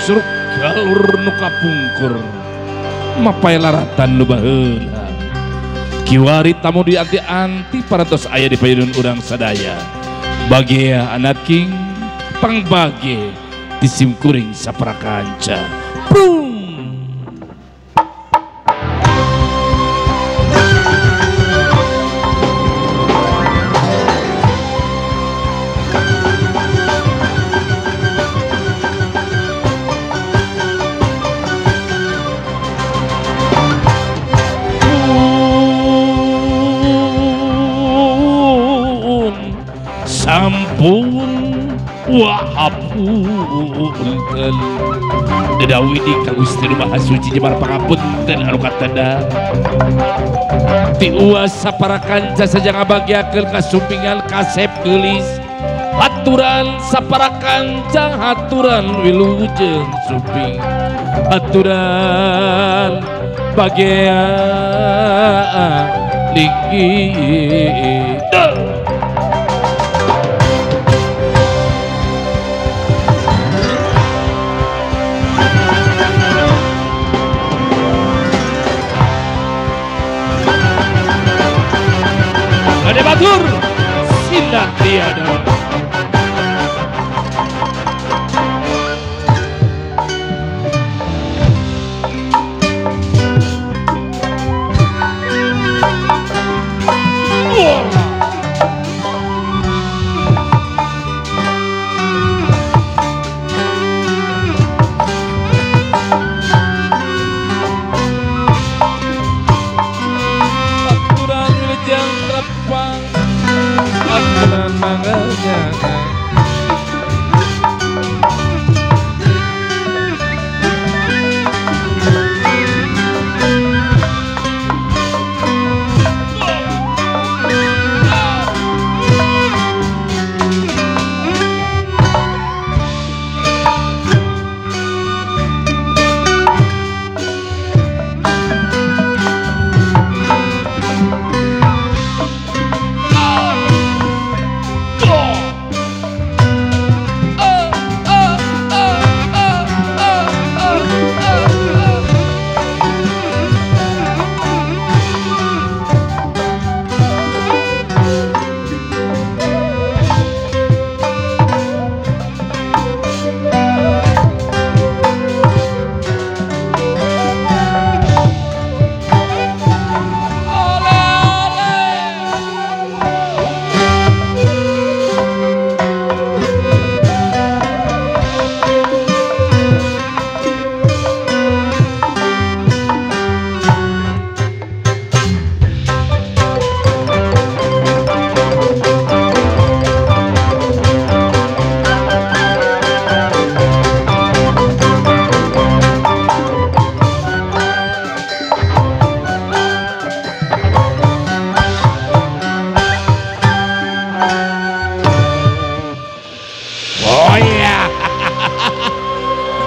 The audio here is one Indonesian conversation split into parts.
curug galur nu kapungkur mapai laratan nu baheula kiwari tamu dianti-anti parantos aya di payudun urang sadaya bagia anak king pangbage disimkuring saparakanca boom. Sampun wahapunten dedawidi ka Gusti Maha Suci Jembar pangapunten anu katenda ti uas saparakanca saja ngabagiakeun kasumpingan kasep geulis haturan saparakanca haturan wilujeng sumping haturan bagea linggi batur sila tiada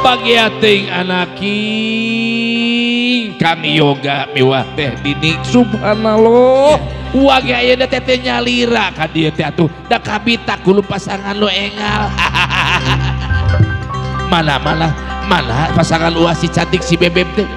bagiating anaking kang yoga miwah teh dinik subhanallah wage aya da teh nyalira ka dieu teh atuh da kabita kulu pasangan lu engal mana pasangan uas si cantik si bebeb teh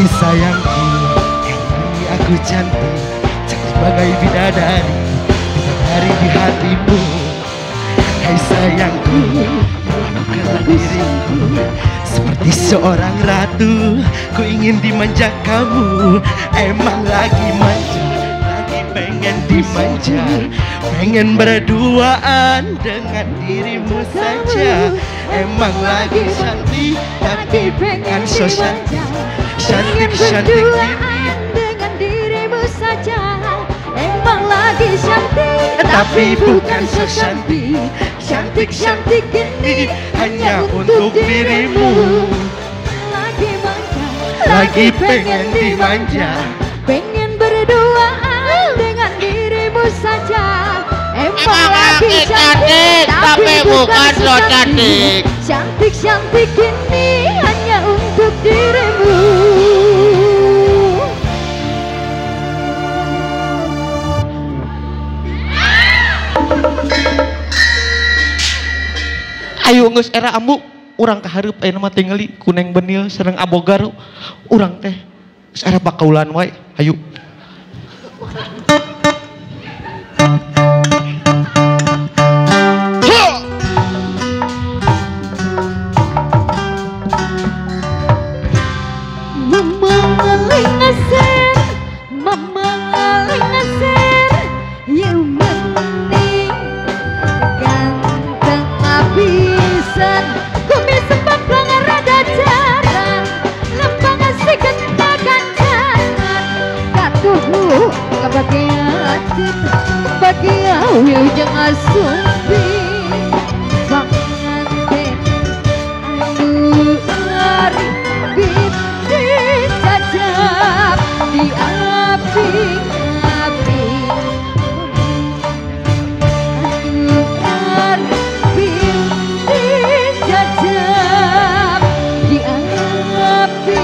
sayangku, ini aku cantik sebagai bidadari di hatimu. Hai sayangku, lakukanlah diriku seperti seorang ratu. Ku ingin dimanja kamu, emang lagi manja, lagi pengen dimanja, pengen berduaan dengan dirimu saja. Emang lagi cantik, tapi pengen so cantik. Cantik-cantik ini dengan dirimu saja. Emang lagi cantik tapi bukan so cantik. Cantik-cantik ini hanya untuk dirimu. Lagi manja, lagi pengen dimanja, pengen berduaan dengan dirimu saja. Emang lagi cantik tapi bukan so cantik. Cantik-cantik ini hanya untuk dirimu. Ayo geus era ambu urang kahareup aya mah tingali kuneng benil sareng abogar urang teh geus era bakaulan wae ayo. Will jangan sumpi panganten anu ari binti cacap di api-api anu ari binti cacap di api-api.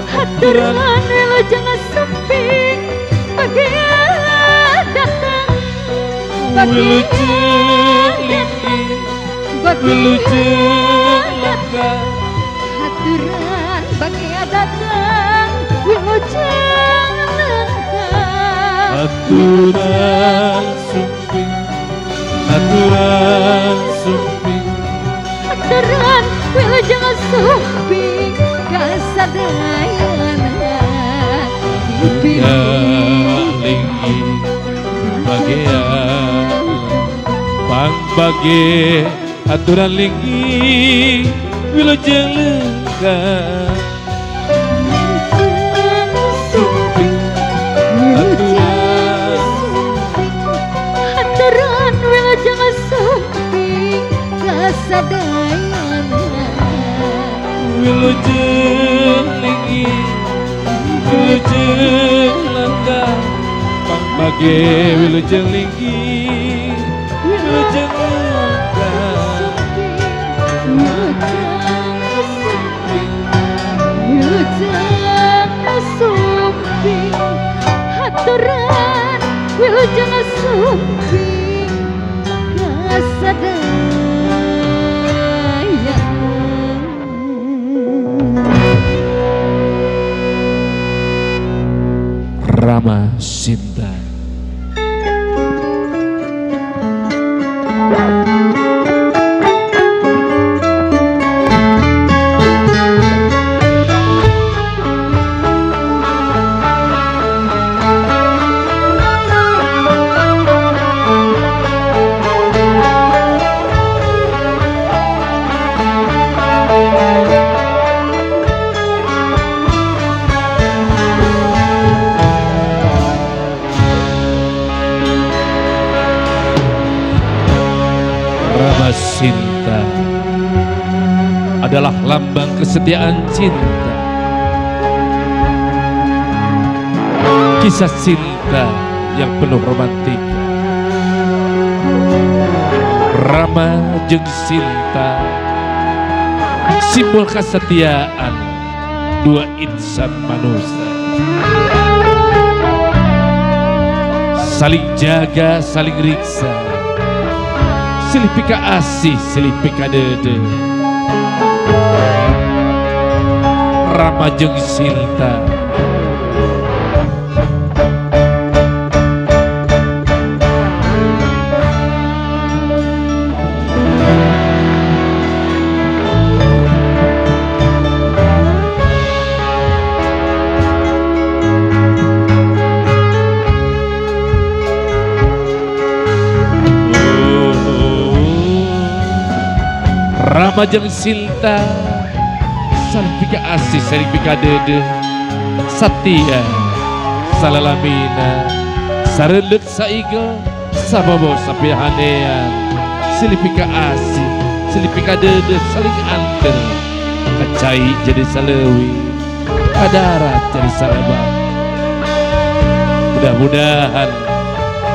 Haturan lo jangan semping bagi datang bagi datang haturan bagi datang aturan sumping aturan sumping aturan lo jangan semping kasadayan linggi bagian pang bagi aturan linggi wilujeng lengkap sumping aturan wilujeng sumping kasadayan wilujeng linggi wilujeng lengkap pang bagi wilujeng linggi wilujeng lengkap wilujeng sumping haturan wilujeng sumping kasadayan Rama Sinta. Sinta adalah lambang kesetiaan cinta. Kisah cinta yang penuh romantika. Rama jeung Sinta, simbol kesetiaan dua insan manusia. Saling jaga, saling riksa, silih pika asih, silih pika dede. Rama jeung Sinta Rama jeung Sinta saling pika asih, saling pika dede, satia salalamina, sarelet saigel, sabobo sapihanean, silih pika asih, silih pika dede, saling anter, kacai jadi salewi, kadarat jadi salebang. Mudah-mudahan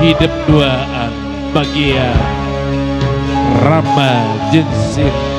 hidup duaan bahagia Rama jeung Sinta.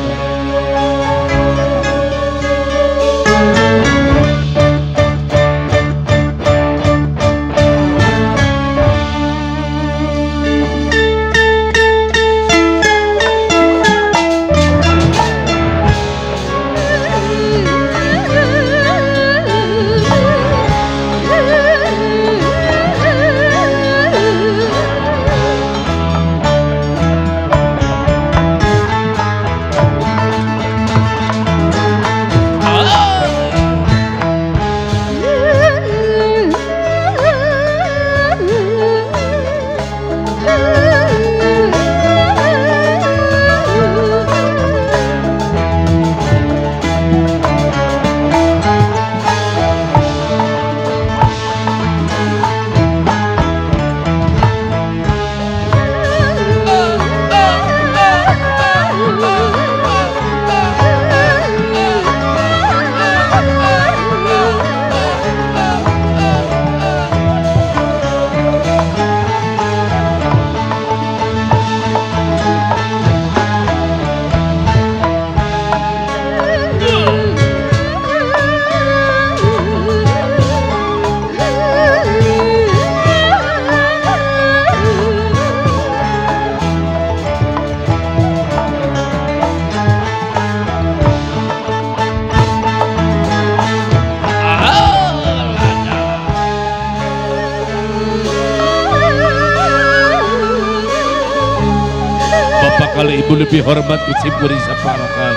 Kalau ibu lebih hormat ku simpuri saparakan,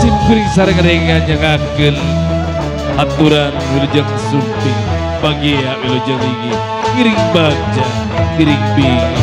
simpuri sareng rengan nyangakeun aturan wilujeng sumping bahagia wilujeng ringgi, ngiring bagja, ngiring bingi.